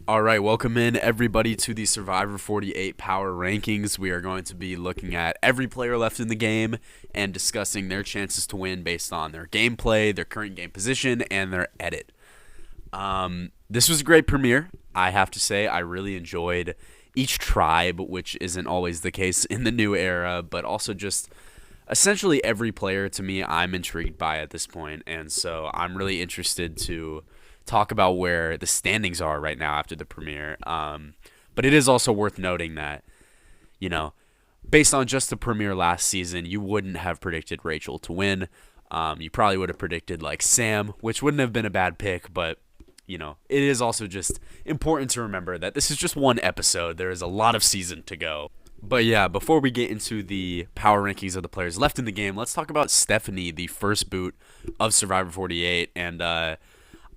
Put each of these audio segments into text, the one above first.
All right, welcome in everybody to the Survivor 48 Power Rankings. We are going to be looking at every player left in the game and discussing their chances to win based on their gameplay, their current game position, and their edit. This was a great premiere. I have to say, I really enjoyed each tribe, which isn't always the case in the new era, but also just essentially every player to me I'm intrigued by at this point, and so I'm really interested to talk about where the standings are right now after the premiere. But it is also worth noting that, you know, based on just the premiere last season, you wouldn't have predicted Rachel to win. You probably would have predicted like Sam, which wouldn't have been a bad pick, but it is also just important to remember that this is just one episode. There is a lot of season to go. But yeah, before we get into the power rankings of the players left in the game, let's talk about Stephanie, the first boot of Survivor 48. And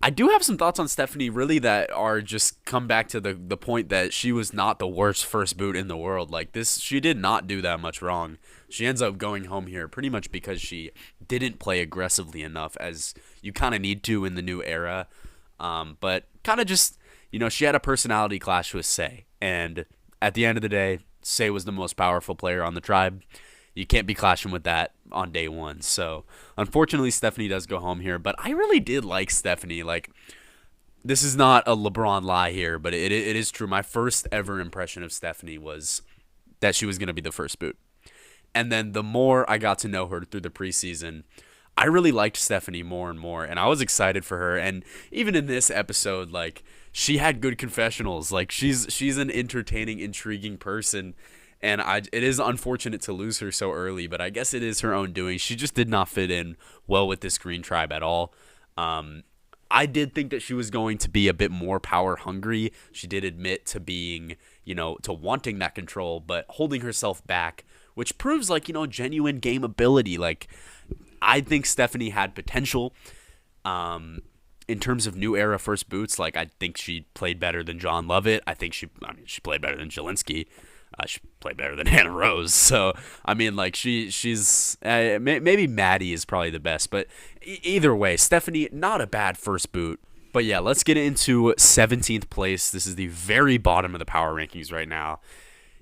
I do have some thoughts on Stephanie, really, that are just come back to the point that she was not the worst first boot in the world. Like this, she did not do that much wrong. She ends up going home here pretty much because she didn't play aggressively enough, as you kind of need to in the new era. But kind of just, she had a personality clash with Say. And at the end of the day, Say was the most powerful player on the tribe. You can't be clashing with that on day one. So, unfortunately, Stephanie does go home here. But I really did like Stephanie. Like, this is not a LeBron lie here, but it is true. My first ever impression of Stephanie was that she was going to be the first boot. And then the more I got to know her through the preseason, I really liked Stephanie more and more, and I was excited for her. And even in this episode, like, she had good confessionals. Like, she's an entertaining, intriguing person, and it is unfortunate to lose her so early, but I guess it is her own doing. She just did not fit in well with this Green Tribe at all. I did think that she was going to be a bit more power hungry. She did admit to being, to wanting that control, but holding herself back, which proves, like, genuine game ability. Like, I think Stephanie had potential. In terms of new era first boots, like, I think she played better than John Lovett. I think she played better than Jelinski. She played better than Hannah Rose. So, I mean, like, she's maybe Maddie is probably the best, but either way, Stephanie, not a bad first boot. But yeah, let's get into 17th place. This is the very bottom of the power rankings right now.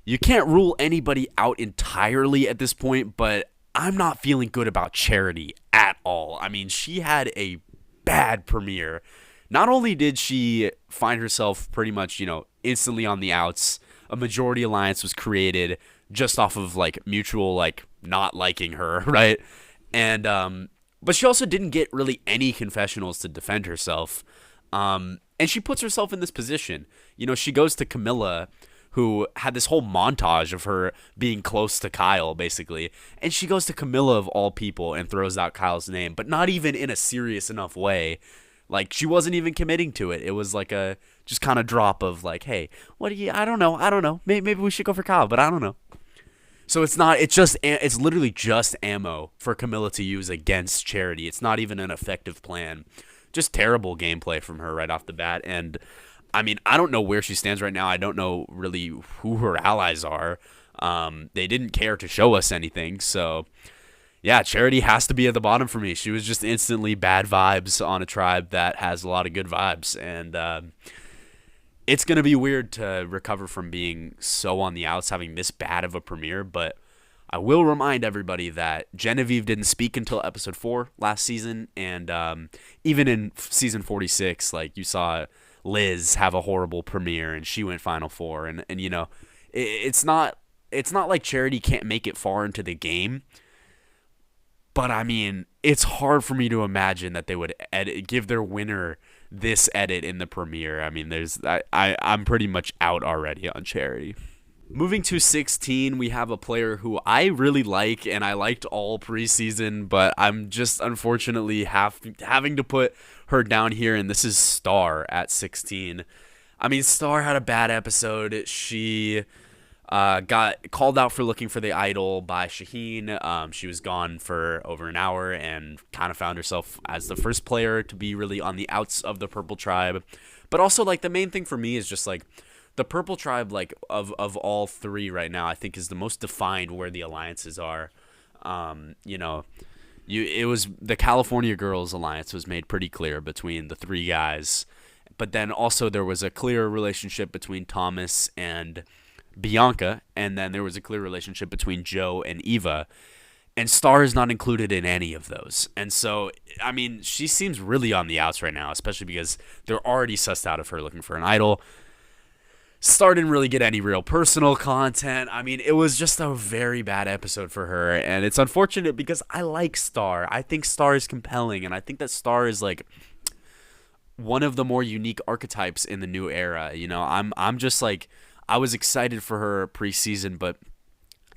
You can't rule anybody out entirely at this point, but I'm not feeling good about Charity at all. I mean, she had a bad premiere. Not only did she find herself pretty much, instantly on the outs, a majority alliance was created just off of, like, mutual, like, not liking her, right? And but she also didn't get really any confessionals to defend herself. And she puts herself in this position. She goes to Camilla, who had this whole montage of her being close to Kyle, basically. And she goes to Camilla, of all people, and throws out Kyle's name, but not even in a serious enough way. Like, she wasn't even committing to it. It was like a just kind of drop of, like, hey, what do you, I don't know. Maybe we should go for Kyle, but I don't know. So it's literally just ammo for Camilla to use against Charity. It's not even an effective plan. Just terrible gameplay from her right off the bat. And I mean, I don't know where she stands right now. I don't know really who her allies are. They didn't care to show us anything. So, yeah, Charity has to be at the bottom for me. She was just instantly bad vibes on a tribe that has a lot of good vibes. And it's going to be weird to recover from being so on the outs, having this bad of a premiere. But I will remind everybody that Genevieve didn't speak until episode 4 last season. And even in season 46, like, you saw Liz have a horrible premiere and she went Final Four, and it's not like Charity can't make it far into the game, but I mean, it's hard for me to imagine that they would give their winner this edit in the premiere. I mean, I'm pretty much out already on Charity. Moving to 16, we have a player who I really like, and I liked all preseason, but I'm just unfortunately having to put her down here, and this is Star at 16. I mean, Star had a bad episode. She got called out for looking for the idol by Shaheen. She was gone for over an hour and kind of found herself as the first player to be really on the outs of the Purple Tribe. But also, like, the main thing for me is just, like, the Purple Tribe, like, of all three right now, I think is the most defined where the alliances are. It was the California Girls alliance was made pretty clear between the three guys, But then also there was a clear relationship between Thomas and Bianca, and then there was a clear relationship between Joe and Eva. And Star is not included in any of those. And so, I mean, she seems really on the outs right now, especially because they're already sussed out of her looking for an idol. Star didn't really get any real personal content. I mean, it was just a very bad episode for her. And it's unfortunate because I like Star. I think Star is compelling. And I think that Star is like one of the more unique archetypes in the new era. You know, I'm just like, I was excited for her preseason, but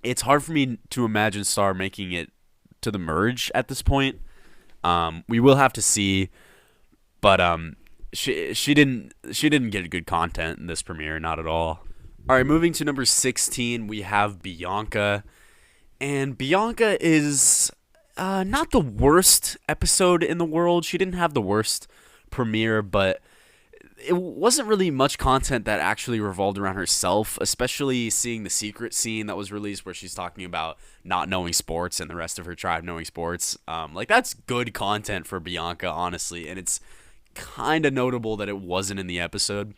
it's hard for me to imagine Star making it to the merge at this point. We will have to see, but she didn't get good content in this premiere, not at all. All right, moving to number 16, we have Bianca, and Bianca is not the worst episode in the world. She didn't have the worst premiere, but it wasn't really much content that actually revolved around herself, especially seeing the secret scene that was released where she's talking about not knowing sports and the rest of her tribe knowing sports. Like, that's good content for Bianca, honestly, and it's kind of notable that it wasn't in the episode.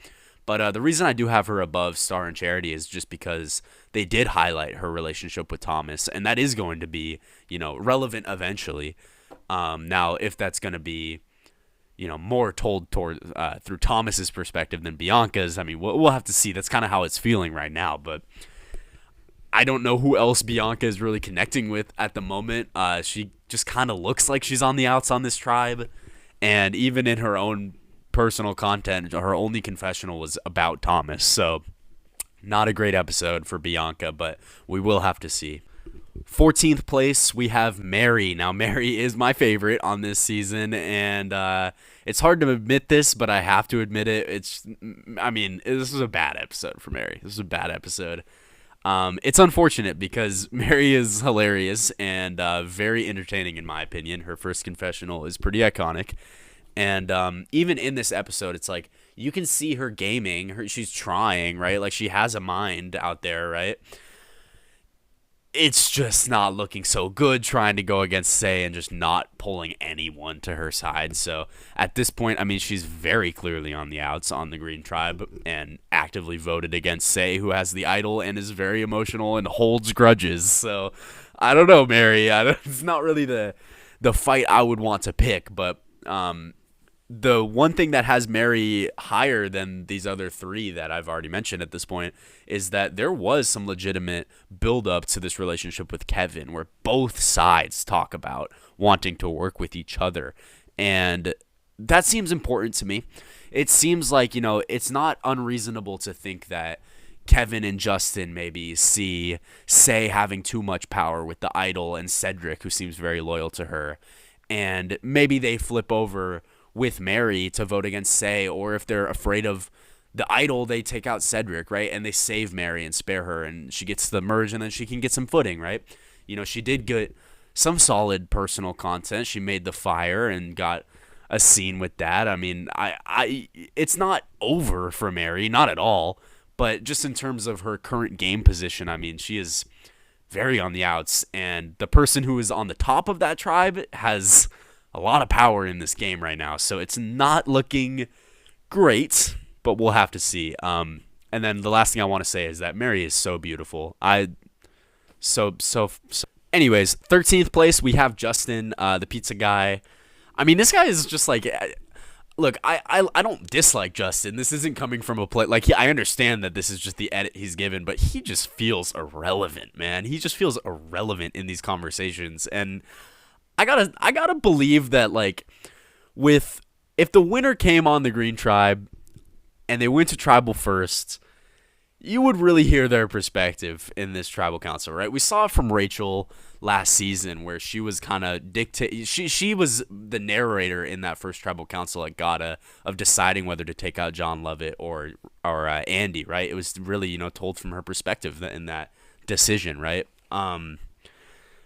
But the reason I do have her above Star and Charity is just because they did highlight her relationship with Thomas, and that is going to be, you know, relevant eventually. Now, if that's going to be, you know, more told toward through Thomas's perspective than Bianca's, I mean, we'll have to see. That's kind of how it's feeling right now, but I don't know who else Bianca is really connecting with at the moment. She just kind of looks like she's on the outs on this tribe, and even in her own personal content, her only confessional was about Thomas, so not a great episode for Bianca, but we will have to see. 14th place, we have Mary. Now, Mary is my favorite on this season, and it's hard to admit this, but I have to admit it. This is a bad episode for Mary. This is a bad episode. It's unfortunate because Mary is hilarious and very entertaining in my opinion. Her first confessional is pretty iconic. And even in this episode, it's like you can see her gaming. She's trying, right? Like, she has a mind out there, right? It's just not looking so good trying to go against Say and just not pulling anyone to her side. So at this point, I mean, she's very clearly on the outs on the Green Tribe and actively voted against Say, who has the idol and is very emotional and holds grudges. So I don't know, Mary. It's not really the fight I would want to pick, but the one thing that has Mary higher than these other three that I've already mentioned at this point is that there was some legitimate build-up to this relationship with Kevin where both sides talk about wanting to work with each other. And that seems important to me. It seems like, you know, it's not unreasonable to think that Kevin and Justin maybe see Say having too much power with the idol and Cedric, who seems very loyal to her. And maybe they flip over with Mary to vote against Say, or if they're afraid of the idol, they take out Cedric, right? And they save Mary and spare her, and she gets the merge, and then she can get some footing, right? You know, she did get some solid personal content. She made the fire and got a scene with that. I mean, it's not over for Mary, not at all, but just in terms of her current game position, I mean, she is very on the outs, and the person who is on the top of that tribe has a lot of power in this game right now, so it's not looking great, but we'll have to see. And then the last thing I want to say is that Mary is so beautiful. Anyways, 13th place, we have Justin, the pizza guy. I mean, this guy is just like, look, I don't dislike Justin. This isn't coming from a place, like, I understand that this is just the edit he's given, but he just feels irrelevant, man. He just feels irrelevant in these conversations, and I gotta believe that, like, if the winner came on the Green Tribe and they went to Tribal first, you would really hear their perspective in this Tribal Council, right? We saw it from Rachel last season where she was kind of she was the narrator in that first Tribal Council at GATA of deciding whether to take out John Lovett or Andy, right? It was really, you know, told from her perspective in that decision, right?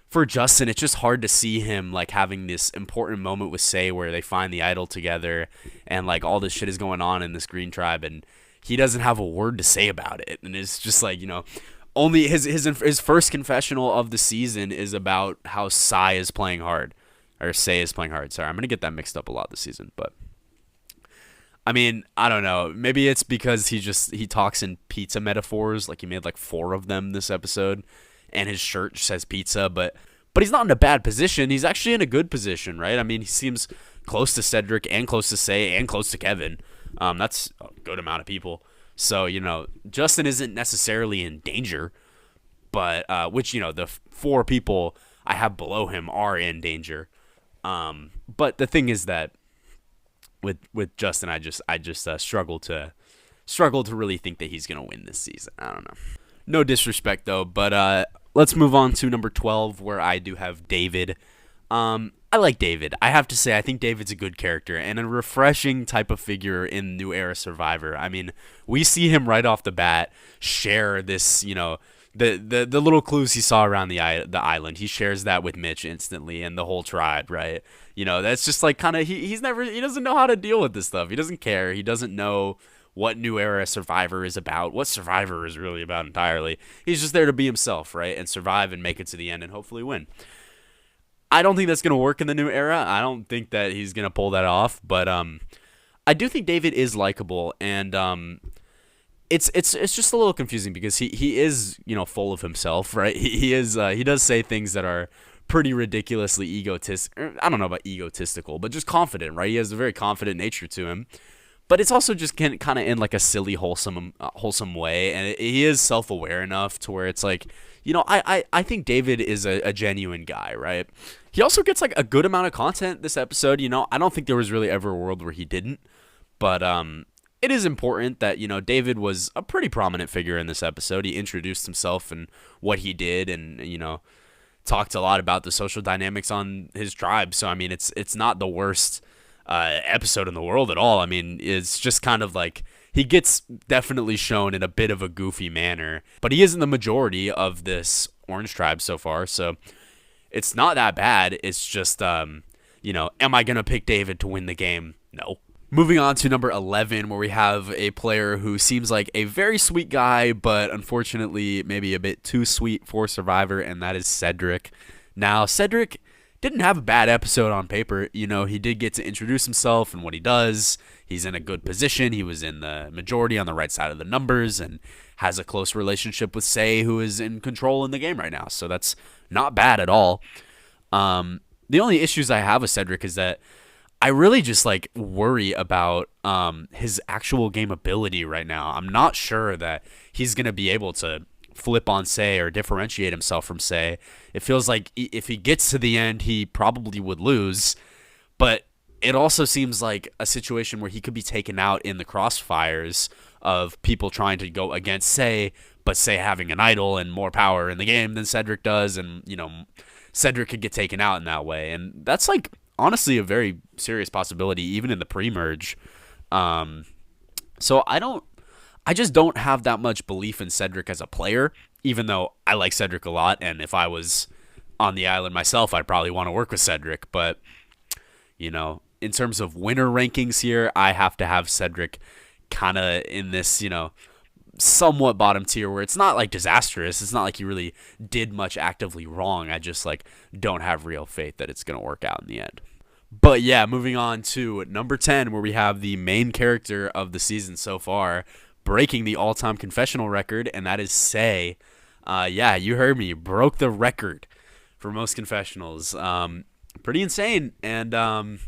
For Justin, it's just hard to see him, like, having this important moment with Say where they find the idol together and, like, all this shit is going on in this Green Tribe and he doesn't have a word to say about it. And it's just like, you know, only his first confessional of the season is about how Say is playing hard. Sorry, I'm going to get that mixed up a lot this season. But I mean, I don't know. Maybe it's because he talks in pizza metaphors, like he made like 4 of them this episode, and his shirt says pizza, but he's not in a bad position. He's actually in a good position, right? I mean, he seems close to Cedric and close to Say and close to Kevin. That's a good amount of people. So, Justin isn't necessarily in danger, but which, the 4 people I have below him are in danger. But the thing is that with Justin, I just struggle to really think that he's gonna win this season. I don't know. No disrespect though, but let's move on to number 12, where I do have David. I like David. I have to say, I think David's a good character and a refreshing type of figure in New Era Survivor. I mean, we see him right off the bat share this, the little clues he saw around the island. He shares that with Mitch instantly and the whole tribe, right? That's just like kind of he doesn't know how to deal with this stuff. He doesn't care. He doesn't know what New Era Survivor is about, what Survivor is really about entirely. He's just there to be himself, right? And survive and make it to the end and hopefully win. I don't think that's going to work in the New Era. I don't think that he's going to pull that off, but I do think David is likable, and it's just a little confusing because he is, full of himself, right? He does say things that are pretty ridiculously egotistical. I don't know about egotistical, but just confident, right? He has a very confident nature to him. But it's also just kind of in like a silly, wholesome way, and he is self-aware enough to where it's like, I think David is a genuine guy, right? He also gets like a good amount of content this episode. I don't think there was really ever a world where he didn't, but it is important that David was a pretty prominent figure in this episode. He introduced himself and what he did, and talked a lot about the social dynamics on his tribe. So I mean, it's not the worst episode in the world at all. I mean, it's just kind of like he gets definitely shown in a bit of a goofy manner, but he isn't the majority of this Orange tribe so far, so it's not that bad. It's just, am I going to pick David to win the game? No. Moving on to number 11, where we have a player who seems like a very sweet guy, but unfortunately maybe a bit too sweet for Survivor, and that is Cedric. Now, Cedric didn't have a bad episode on paper. He did get to introduce himself and what he does. He's in a good position. He was in the majority on the right side of the numbers and has a close relationship with Say, who is in control in the game right now. So that's not bad at all. The only issues I have with Cedric is that I really just like worry about his actual game ability right now. I'm not sure that he's going to be able to flip on Say or differentiate himself from Say. It feels like if he gets to the end, he probably would lose, but it also seems like a situation where he could be taken out in the crossfires of people trying to go against Say, but Say having an idol and more power in the game than Cedric does, and Cedric could get taken out in that way, and that's like honestly a very serious possibility even in the pre-merge. So I just don't have that much belief in Cedric as a player, even though I like Cedric a lot, and if I was on the island myself, I'd probably want to work with Cedric. But, in terms of winner rankings here, I have to have Cedric kind of in this, somewhat bottom tier where it's not like disastrous. It's not like he really did much actively wrong. I just like don't have real faith that it's going to work out in the end. But yeah, moving on to number 10, where we have the main character of the season so far, breaking the all-time confessional record, and that is Say. Yeah, you heard me. Broke the record for most confessionals. Pretty insane. And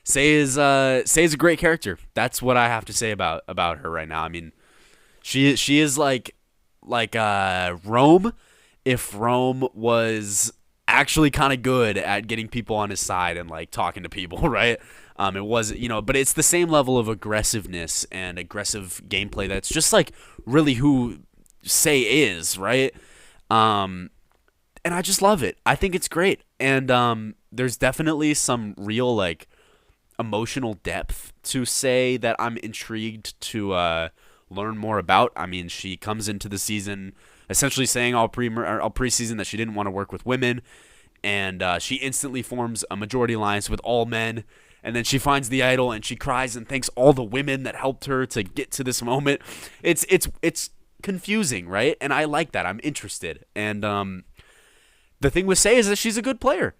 Say is a great character. That's what I have to say about her right now. I mean, she is like Rome, if Rome was actually kind of good at getting people on his side and like talking to people, right? It was, but it's the same level of aggressiveness and aggressive gameplay that's just like really who Say is, right? And I just love it. I think it's great. And there's definitely some real like emotional depth to Say that I'm intrigued to learn more about. I mean, she comes into the season essentially saying all preseason that she didn't want to work with women, and she instantly forms a majority alliance with all men. And then she finds the idol and she cries and thanks all the women that helped her to get to this moment. It's confusing, right? And I like that. I'm interested. And the thing with Say is that she's a good player.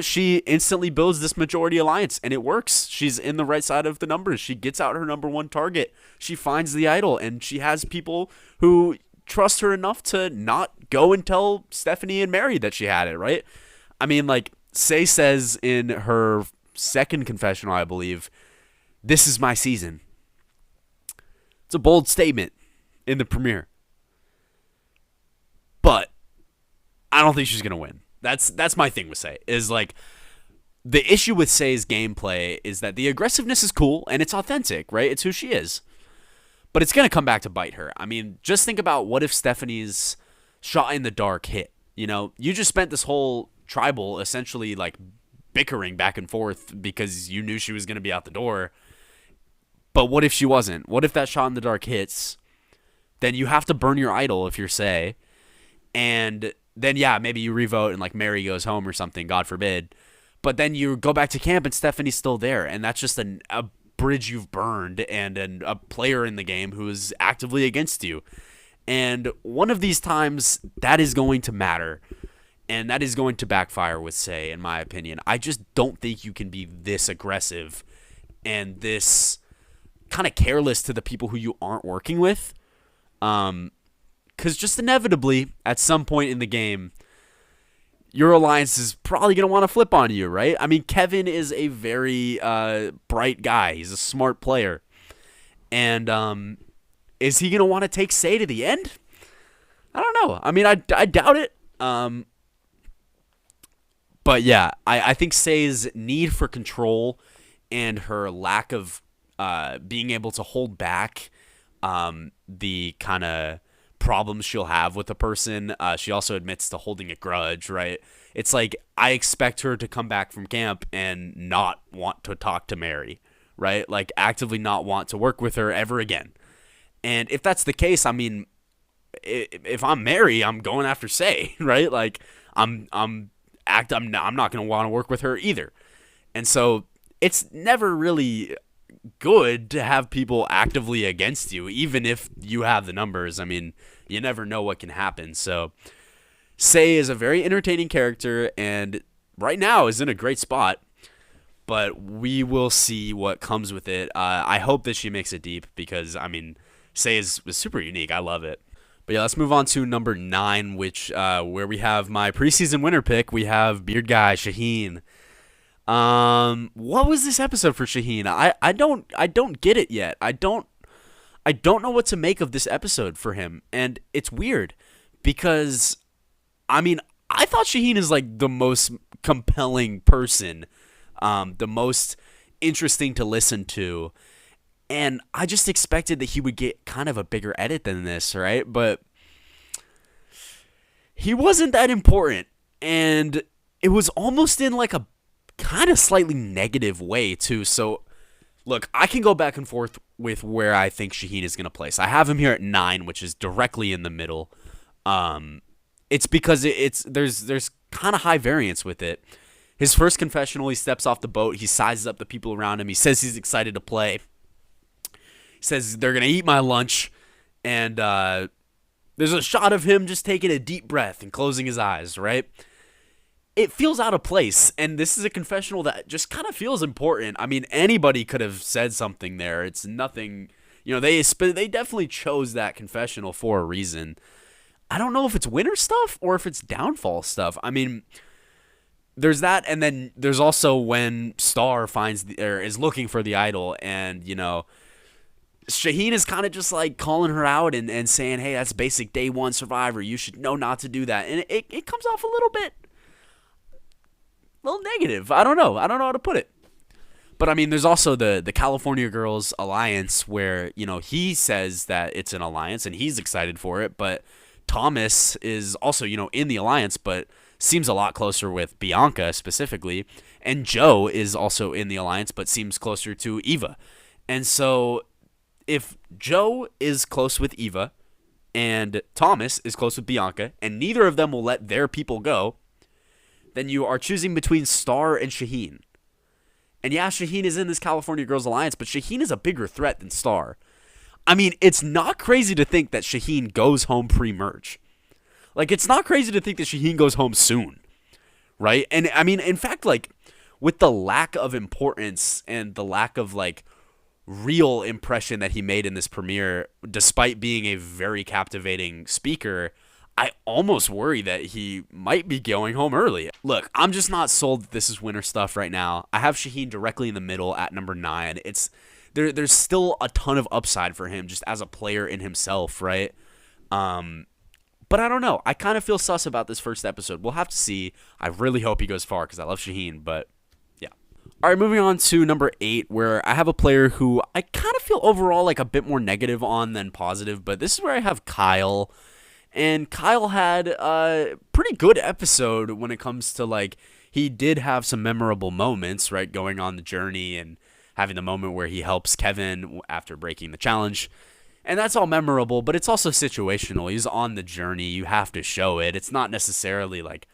She instantly builds this majority alliance, and it works. She's in the right side of the numbers. She gets out her number one target. She finds the idol, and she has people who trust her enough to not go and tell Stephanie and Mary that she had it, right? I mean, like, Sei says in her second confessional, I believe, "This is my season." It's a bold statement in the premiere. But I don't think she's going to win. That's my thing with Sei. Is like, the issue with Sei's gameplay is that the aggressiveness is cool and it's authentic, right? It's who she is. But it's going to come back to bite her. I mean, just think about what if Stephanie's shot in the dark hit. You just spent this whole tribal essentially like bickering back and forth because you knew she was going to be out the door. But what if she wasn't? What if that shot in the dark hits? Then you have to burn your idol if you're Sei. And then, yeah, maybe you revote and like Mary goes home or something, God forbid. But then you go back to camp and Stephanie's still there. And that's just a bridge you've burned and a player in the game who is actively against you. And one of these times, that is going to matter. And that is going to backfire with Sei, in my opinion. I just don't think you can be this aggressive and this kind of careless to the people who you aren't working with. Because just inevitably, at some point in the game, your alliance is probably going to want to flip on you, right? I mean, Kevin is a very bright guy. He's a smart player. And is he going to want to take Sei to the end? I don't know. I mean, I doubt it. But yeah, I think Sei's need for control and her lack of being able to hold back the kind of problems she'll have with a person. She also admits to holding a grudge, right? It's like, I expect her to come back from camp and not want to talk to Mary, right? Like, actively not want to work with her ever again. And if that's the case, I mean, if I'm Mary, I'm going after Sei, right? Like, I'm not going to want to work with her either. And so it's never really good to have people actively against you, even if you have the numbers. I mean, you never know what can happen. So Sei is a very entertaining character and right now is in a great spot, but we will see what comes with it. I hope that she makes it deep because, I mean, Sei is super unique. I love it. But yeah, let's move on to number 9, which where we have my preseason winner pick. We have Beard Guy Shaheen. What was this episode for Shaheen? I don't get it yet. I don't know what to make of this episode for him. And it's weird because, I mean, I thought Shaheen is like the most compelling person, the most interesting to listen to. And I just expected that he would get kind of a bigger edit than this, right? But he wasn't that important. And it was almost in like a kind of slightly negative way too. So look, I can go back and forth with where I think Shaheen is going to place. I have him here at 9, which is directly in the middle. It's because there's kind of high variance with it. His first confessional, he steps off the boat, he sizes up the people around him, he says he's excited to play. He says they're going to eat my lunch, and there's a shot of him just taking a deep breath and closing his eyes, right? It feels out of place, and this is a confessional that just kind of feels important. I mean, anybody could have said something there. It's nothing, they definitely chose that confessional for a reason. I don't know if it's winter stuff or if it's downfall stuff. I mean, there's that, and then there's also when Star is looking for the idol, and, Shaheen is kind of just like calling her out and saying, hey, that's basic day one Survivor. You should know not to do that. And it comes off a little negative. I don't know how to put it. But I mean, there's also the California Girls Alliance where, he says that it's an alliance and he's excited for it. But Thomas is also, in the alliance, but seems a lot closer with Bianca specifically. And Joe is also in the alliance, but seems closer to Eva. And so if Joe is close with Eva and Thomas is close with Bianca and neither of them will let their people go, then you are choosing between Star and Shaheen. And yeah, Shaheen is in this California Girls Alliance, but Shaheen is a bigger threat than Star. I mean, it's not crazy to think that Shaheen goes home pre-merge. Like, it's not crazy to think that Shaheen goes home soon, right? And I mean, in fact, like with the lack of importance and the lack of like real impression that he made in this premiere, despite being a very captivating speaker, I almost worry that he might be going home early. Look, I'm just not sold that this is winner stuff right now. I have Shaheen directly in the middle at number 9. There's still a ton of upside for him just as a player in himself, right? But I don't know. I kind of feel sus about this first episode. We'll have to see. I really hope he goes far because I love Shaheen, but yeah. All right, moving on to number 8, where I have a player who I kind of feel overall like a bit more negative on than positive, but this is where I have Kyle. And Kyle had a pretty good episode when it comes to, like, he did have some memorable moments, right, going on the journey and having the moment where he helps Kevin after breaking the challenge. And that's all memorable, but it's also situational. He's on the journey. You have to show it. It's not necessarily, like,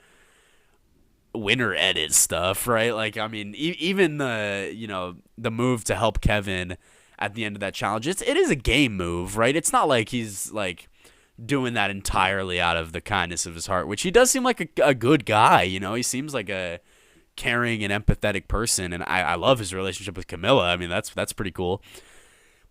winner edit stuff, right? Like, I mean, even the move to help Kevin at the end of that challenge, it is a game move, right? It's not like he's, like, doing that entirely out of the kindness of his heart, which he does seem like a good guy. He seems like a caring and empathetic person, and I love his relationship with Camilla. I mean, that's pretty cool.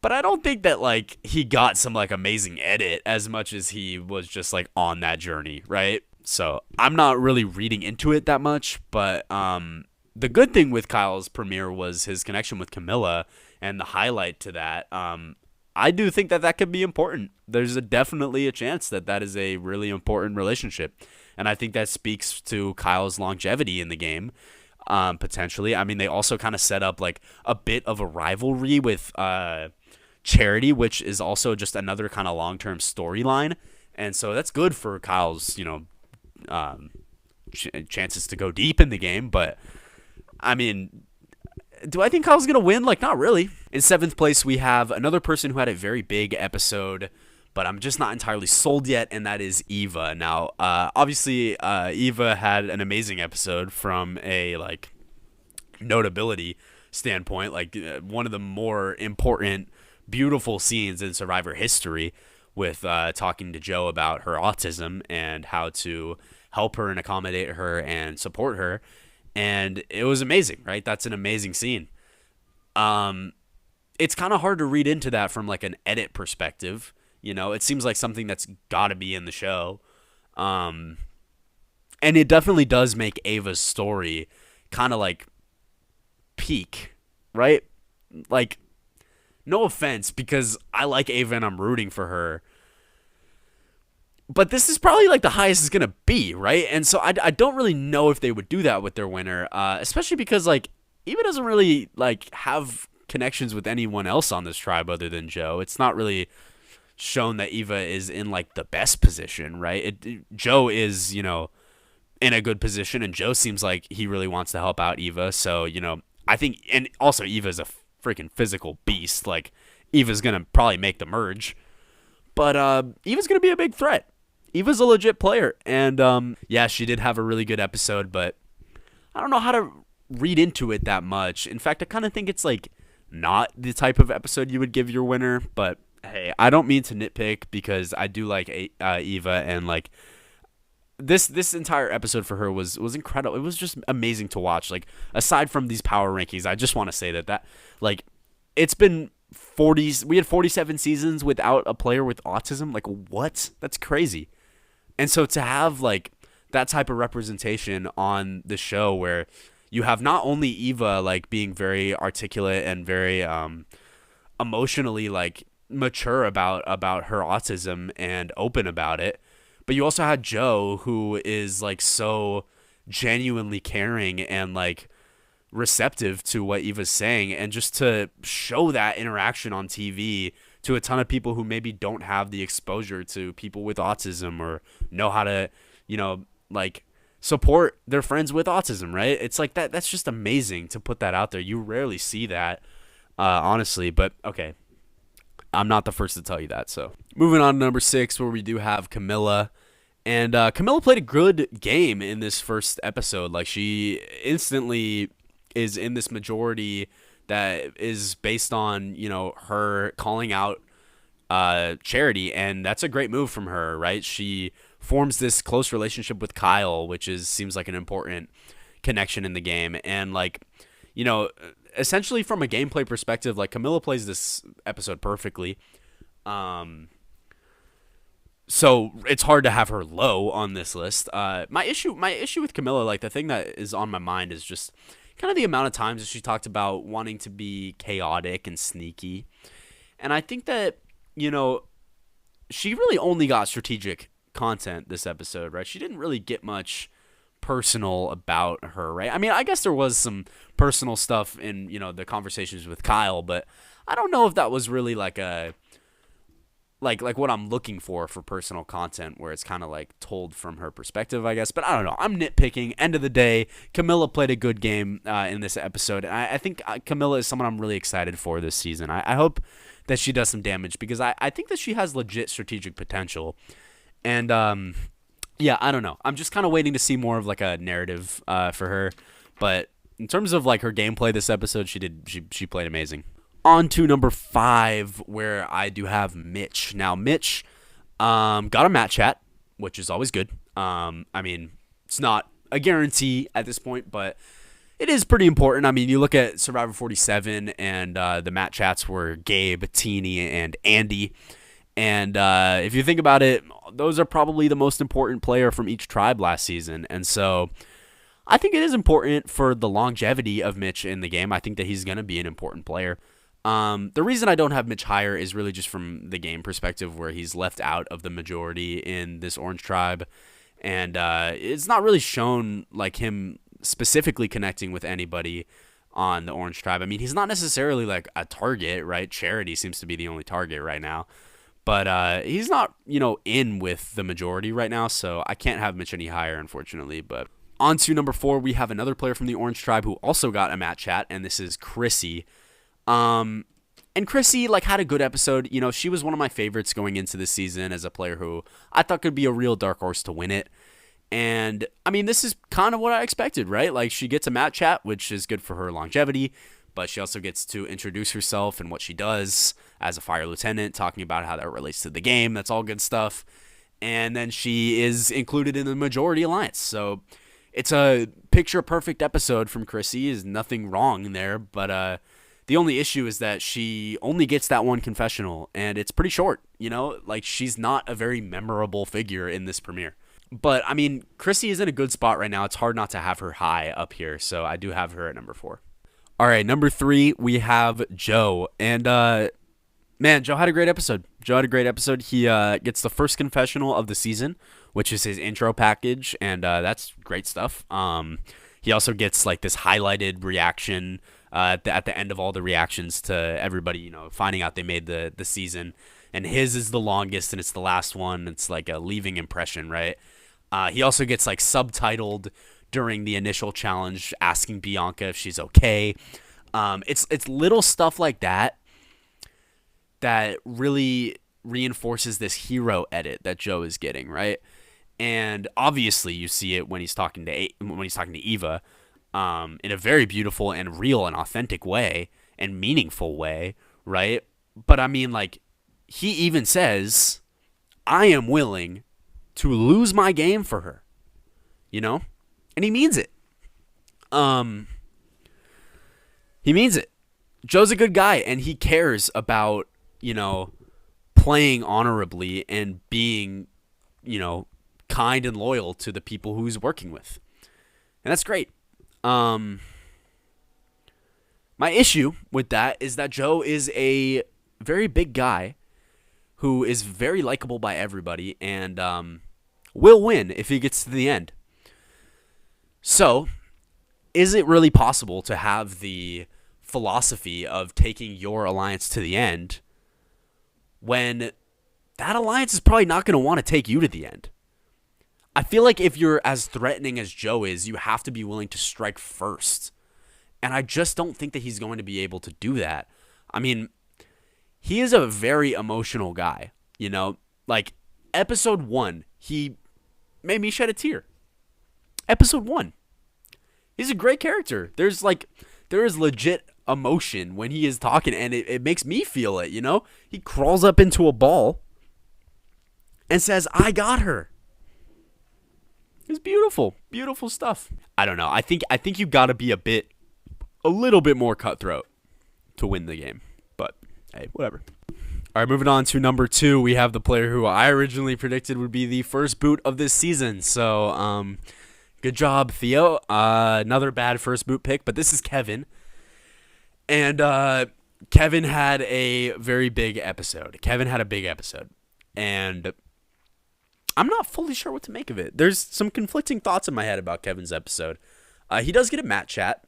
But I don't think that like he got some like amazing edit as much as he was just like on that journey, right? So I'm not really reading into it that much, but the good thing with Kyle's premiere was his connection with Camilla, and the highlight to that. I do think that could be important. There's definitely a chance that is a really important relationship. And I think that speaks to Kyle's longevity in the game, potentially. I mean, they also kind of set up like a bit of a rivalry with Charity, which is also just another kind of long-term storyline. And so that's good for Kyle's, chances to go deep in the game. But, I mean, do I think Kyle's going to win? Like, not really. In 7th place, we have another person who had a very big episode, but I'm just not entirely sold yet, and that is Eva. Now, obviously, Eva had an amazing episode from a, like, notability standpoint, like, one of the more important, beautiful scenes in Survivor history with talking to Joe about her autism and how to help her and accommodate her and support her. And it was amazing, right? That's an amazing scene. It's kind of hard to read into that from like an edit perspective. It seems like something that's got to be in the show. And it definitely does make Ava's story kind of like peak, right? Like, no offense, because I like Ava and I'm rooting for her. But this is probably like the highest it's going to be, right? And so I don't really know if they would do that with their winner, especially because like Eva doesn't really like have connections with anyone else on this tribe other than Joe. It's not really shown that Eva is in like the best position, right? Joe is, in a good position, and Joe seems like he really wants to help out Eva. So, I think, and also Eva's a freaking physical beast. Like, Eva's going to probably make the merge. But Eva's going to be a big threat. Eva's a legit player. And, yeah, she did have a really good episode, but I don't know how to read into it that much. In fact, I kind of think it's, like, not the type of episode you would give your winner. But, hey, I don't mean to nitpick because I do like Eva. And, like, this entire episode for her was incredible. It was just amazing to watch. Like, aside from these power rankings, I just want to say that, like, it's been... we had 47 seasons without a player with autism. Like, what? That's crazy. And so to have like that type of representation on the show where you have not only Eva like being very articulate and very emotionally like mature about her autism and open about it, but you also had Joe, who is like so genuinely caring and like receptive to what Eva's saying, and just to show that interaction on TV to a ton of people who maybe don't have the exposure to people with autism or know how to, like support their friends with autism, right? It's like that's just amazing to put that out there. You rarely see that, honestly, but okay. I'm not the first to tell you that. So moving on to number 6, where we do have Camilla. And Camilla played a good game in this first episode. Like, she instantly is in this majority that is based on, her calling out Charity, and that's a great move from her, right? She forms this close relationship with Kyle, which seems like an important connection in the game, and like, you know, essentially from a gameplay perspective, like Camilla plays this episode perfectly. So it's hard to have her low on this list. My issue with Camilla, like the thing that is on my mind is just kind of the amount of times that she talked about wanting to be chaotic and sneaky. And I think that, you know, she really only got strategic content this episode, right? She didn't really get much personal about her, right? I mean, I guess there was some personal stuff in, you know, the conversations with Kyle, but I don't know if that was really like a like what I'm looking for personal content where it's kind of like told from her perspective, I guess. But I don't know. I'm nitpicking. End of the day, Camilla played a good game in this episode. And I think Camilla is someone I'm really excited for this season. I hope that she does some damage because I think that she has legit strategic potential. And yeah, I don't know. I'm just kind of waiting to see more of like a narrative for her. But in terms of like her gameplay this episode, she played amazing. On to number 5, where I do have Mitch. Now, Mitch got a Matt chat, which is always good. I mean, it's not a guarantee at this point, but it is pretty important. I mean, you look at Survivor 47, and the Matt chats were Gabe, Teeny, and Andy. And if you think about it, those are probably the most important player from each tribe last season. And so I think it is important for the longevity of Mitch in the game. I think that he's going to be an important player. The reason I don't have Mitch higher is really just from the game perspective where he's left out of the majority in this Orange Tribe. And it's not really shown like him specifically connecting with anybody on the Orange Tribe. I mean, he's not necessarily like a target, right? Charity seems to be the only target right now. But he's not, you know, in with the majority right now, so I can't have Mitch any higher, unfortunately. But on to number 4, we have another player from the Orange Tribe who also got a Matt chat, and this is Chrissy. And Chrissy like had a good episode. You know, she was one of my favorites going into this season as a player who I thought could be a real dark horse to win it. And I mean, this is kind of what I expected, right? Like she gets a Matt chat, which is good for her longevity, but she also gets to introduce herself and what she does as a fire lieutenant, talking about how that relates to the game. That's all good stuff. And then she is included in the majority alliance. So it's a picture perfect episode from Chrissy. Is nothing wrong in there, but the only issue is that she only gets that one confessional, and it's pretty short, you know? Like, she's not a very memorable figure in this premiere. But, I mean, Chrissy is in a good spot right now. It's hard not to have her high up here, so I do have her at number 4. All right, number 3, we have Joe. And, man, Joe had a great episode. He gets the first confessional of the season, which is his intro package, and that's great stuff. He also gets, like, this highlighted reaction at the end of all the reactions to everybody, you know, finding out they made the season. And his is the longest, and it's the last one. It's like a leaving impression, right? He also gets, like, subtitled during the initial challenge, asking Bianca if she's okay. It's little stuff like that that really reinforces this hero edit that Joe is getting, right? And obviously, you see it when he's talking to Eva, in a very beautiful and real and authentic way and meaningful way, right? But I mean, like, he even says, "I am willing to lose my game for her," you know, and he means it. He means it. Joe's a good guy, and he cares about, you know, playing honorably and being, you know, kind and loyal to the people who he's working with. And that's great. My issue with that is that Joe is a very big guy who is very likable by everybody and will win if he gets to the end. So, is it really possible to have the philosophy of taking your alliance to the end when that alliance is probably not going to want to take you to the end? I feel like if you're as threatening as Joe is, you have to be willing to strike first. And I just don't think that he's going to be able to do that. I mean, he is a very emotional guy, you know? Like, episode 1, he made me shed a tear. Episode 1. He's a great character. There is legit emotion when he is talking, and it makes me feel it, you know? He crawls up into a ball and says, "I got her." It's beautiful. Beautiful stuff. I don't know. I think you got to be a little bit more cutthroat to win the game. But hey, whatever. All right, moving on to number 2, we have the player who I originally predicted would be the first boot of this season. So, good job, Theo. Another bad first boot pick, but this is Kevin. And Kevin had a very big episode. And I'm not fully sure what to make of it. There's some conflicting thoughts in my head about Kevin's episode. He does get a Matt chat,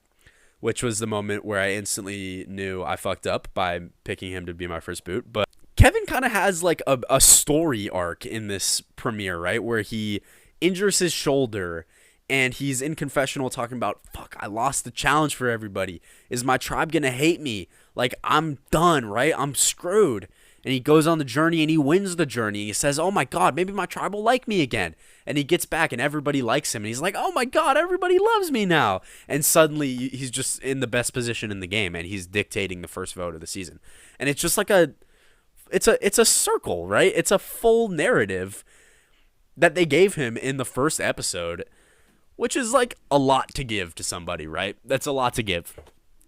which was the moment where I instantly knew I fucked up by picking him to be my first boot. But Kevin kind of has like a story arc in this premiere, right? Where he injures his shoulder and he's in confessional talking about, fuck, I lost the challenge for everybody. Is my tribe going to hate me? Like, I'm done, right? I'm screwed. And he goes on the journey and he wins the journey. He says, oh my God, maybe my tribe will like me again. And he gets back and everybody likes him. And he's like, oh my God, everybody loves me now. And suddenly he's just in the best position in the game and he's dictating the first vote of the season. And it's just like it's a circle, right? It's a full narrative that they gave him in the first episode, which is like a lot to give to somebody, right? That's a lot to give.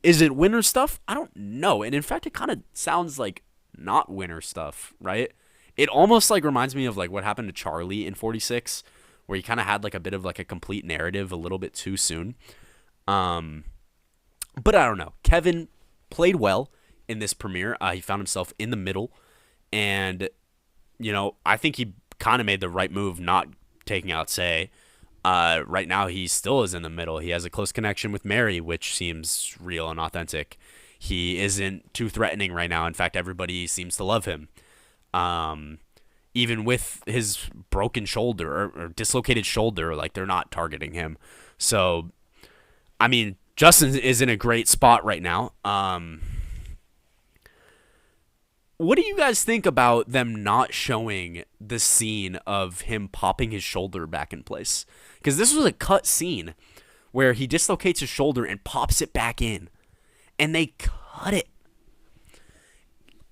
Is it winner stuff? I don't know. And in fact, it kind of sounds like not winner stuff, right? It almost like reminds me of like what happened to Charlie in 46, where he kind of had like a bit of like a complete narrative a little bit too soon. But I don't know. Kevin played well in this premiere. He found himself in the middle, and you know, I think he kind of made the right move not taking out Say. Right now he still is in the middle. He has a close connection with Mary, which seems real and authentic. He isn't too threatening right now. In fact, everybody seems to love him. Even with his broken shoulder or dislocated shoulder, like they're not targeting him. So, I mean, Justin is in a great spot right now. What do you guys think about them not showing the scene of him popping his shoulder back in place? Because this was a cut scene where he dislocates his shoulder and pops it back in. And they cut it.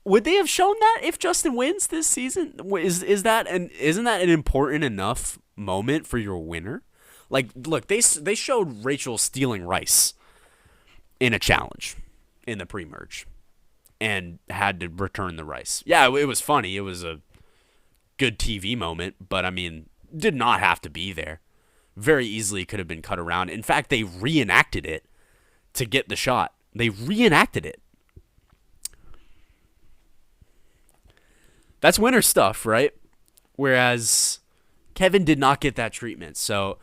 Would they have shown that if Justin wins this season? Isn't that an important enough moment for your winner? Like, look, they showed Rachel stealing rice in a challenge in the pre-merge and had to return the rice. Yeah, it was funny. It was a good TV moment, but I mean, did not have to be there. Very easily could have been cut around. In fact, they reenacted it to get the shot. They reenacted it. That's winner stuff, right? Whereas Kevin did not get that treatment. So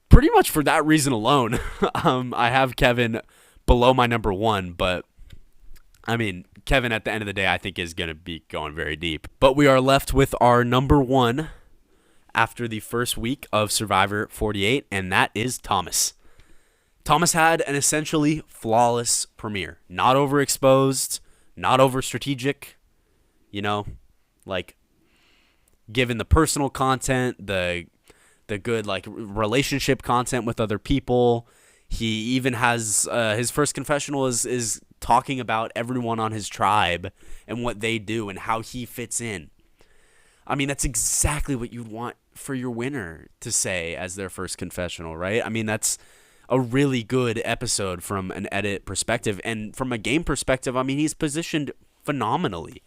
pretty much for that reason alone, I have Kevin below my number 1. But, I mean, Kevin at the end of the day I think is going to be going very deep. But we are left with our number 1 after the first week of Survivor 48, and that is Thomas. Thomas had an essentially flawless premiere. Not overexposed, not over strategic, you know, like given the personal content, the good like relationship content with other people. He even has his first confessional is talking about everyone on his tribe and what they do and how he fits in. I mean, that's exactly what you'd want for your winner to say as their first confessional, right? I mean, that's a really good episode from an edit perspective. And from a game perspective, I mean, he's positioned phenomenally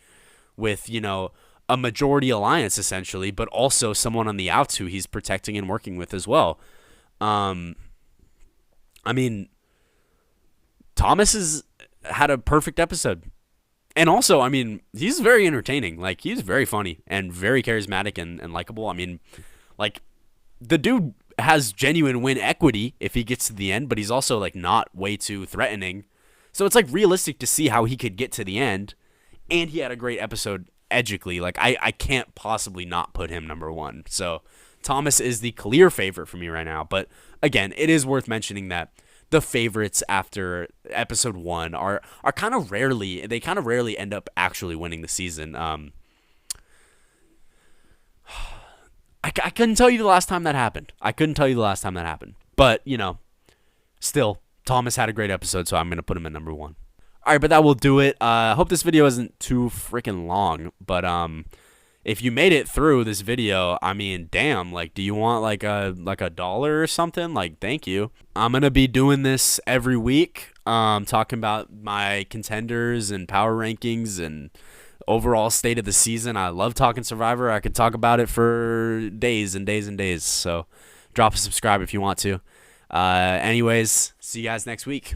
with, you know, a majority alliance essentially, but also someone on the outs who he's protecting and working with as well. I mean, Thomas has had a perfect episode. And also, I mean, he's very entertaining. Like, he's very funny and very charismatic and likable. I mean, like, the dude has genuine win equity if he gets to the end, but he's also, like, not way too threatening. So it's, like, realistic to see how he could get to the end. And he had a great episode edgically. Like, I can't possibly not put him number 1. So Thomas is the clear favorite for me right now. But, again, it is worth mentioning that the favorites after episode 1 are kind of rarely end up actually winning the season. I couldn't tell you the last time that happened. But, you know, still, Thomas had a great episode, so I'm going to put him at number 1. All right, but that will do it. I hope this video isn't too freaking long, but if you made it through this video, I mean, damn, like, do you want like a dollar or something? Like, thank you. I'm going to be doing this every week, talking about my contenders and power rankings and overall state of the season. I love talking Survivor. I could talk about it for days and days and days. So drop a subscribe if you want to. Anyways, see you guys next week.